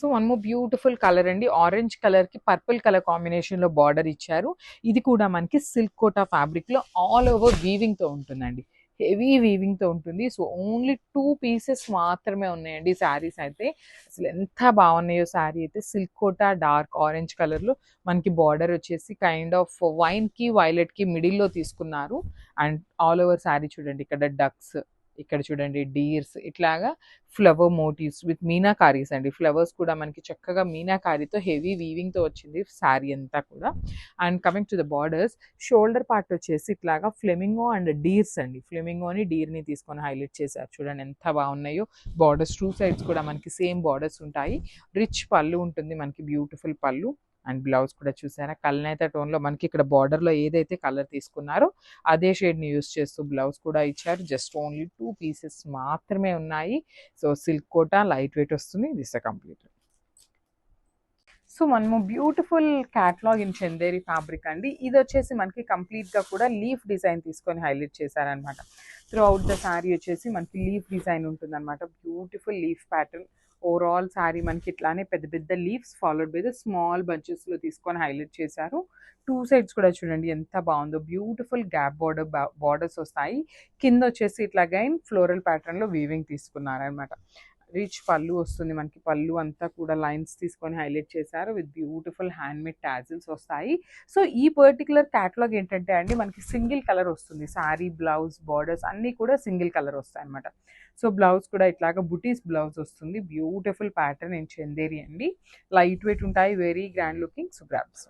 So one more beautiful colour అండి. Orange కలర్‌కి purple colour కాంబినేషన్‌లో బార్డర్ ఇచ్చారు. ఇది కూడా మనకి సిల్క్ కోటా ఫ్యాబ్రిక్‌లో ఆల్ ఓవర్ వీవింగ్‌తో ఉంటుందండి. హెవీ వీవింగ్‌తో ఉంటుంది. సో ఓన్లీ 2 పీసెస్ మాత్రమే ఉన్నాయండి శారీస్ అయితే. అసలు ఎంత బాగున్నాయో శారీ అయితే. సిల్క్ కోటా డార్క్ ఆరెంజ్ కలర్‌లో మనకి బార్డర్ వచ్చేసి కైండ్ ఆఫ్ వైన్‌కి, వైలెట్‌కి మిడిల్‌లో తీసుకున్నారు. అండ్ ఆల్ ఓవర్ శారీ చూడండి, ఇక్కడ డక్స్, ఇక్కడ చూడండి డీర్స్, ఇట్లాగా ఫ్లవర్ మోటివ్స్ విత్ మీనాకారీస్ అండి. ఫ్లవర్స్ కూడా మనకి చక్కగా మీనాకారితో హెవీ వీవింగ్‌తో వచ్చింది శారీ అంతా కూడా. And coming to the borders, shoulder part వచ్చేసి ఇట్లాగా ఫ్లెమింగో అండ్ డీర్స్ అండి. ఫ్లెమింగోని డీర్‌ని తీసుకొని హైలైట్ చేశారు. చూడండి ఎంత బాగున్నాయో. బార్డర్స్ 2 సైడ్స్ కూడా మనకి సేమ్ బార్డర్స్ ఉంటాయి. రిచ్ పళ్ళు ఉంటుంది మనకి, బ్యూటిఫుల్ పళ్ళు. అండ్ బ్లౌజ్ కూడా చూసారా కల్నేత టోన్‌లో మనకి ఇక్కడ బార్డర్‌లో ఏదైతే కలర్ తీసుకున్నారో అదే షేడ్‌ని యూజ్ చేస్తూ బ్లౌజ్ కూడా ఇచ్చారు. జస్ట్ ఓన్లీ 2 పీసెస్ మాత్రమే ఉన్నాయి. So silk Kota light weight వస్తుంది. This complete. So one more beautiful catalogue in Chanderi fabric అండి. ఇది వచ్చేసి మనకి కంప్లీట్‌గా కూడా లీఫ్ డిజైన్ తీసుకొని హైలైట్ చేశారనమాట. త్రూ అవుట్ ద శారీ వచ్చేసి మనకి లీఫ్ డిజైన్ ఉంటుందన్నమాట. Beautiful leaf pattern. Overall sari మనకి ఇట్లానే పెద్ద పెద్ద leaves followed by the small బంచెస్‌లో తీసుకొని హైలైట్ చేశారు. 2 సైడ్స్ కూడా చూడండి ఎంత బాగుందో. బ్యూటిఫుల్ గ్యాప్ బార్డర్స్ వస్తాయి. కింద వచ్చేసి ఇట్లా అగైన్ ఫ్లోరల్ ప్యాటర్న్‌లో వీవింగ్ తీసుకున్నారనమాట. రిచ్ పళ్ళు వస్తుంది మనకి. పళ్ళు అంతా కూడా లైన్స్ తీసుకొని హైలైట్ చేశారు. విత్ బ్యూటిఫుల్ హ్యాండ్‌మేడ్ టాజిల్స్ వస్తాయి. సో ఈ పర్టిక్యులర్ క్యాటలాగ్ ఏంటంటే అండి మనకి సింగిల్ కలర్ వస్తుంది. శారీ, బ్లౌజ్, బార్డర్స్ అన్నీ కూడా సింగిల్ కలర్ వస్తాయన్నమాట. సో బ్లౌజ్ కూడా ఇట్లాగా బుటీస్ బ్లౌజ్ వస్తుంది. బ్యూటిఫుల్ ప్యాటర్న్ ఇన్ చందేరి అండి. లైట్ వెయిట్ ఉంటాయి. Very grand looking. So grabs.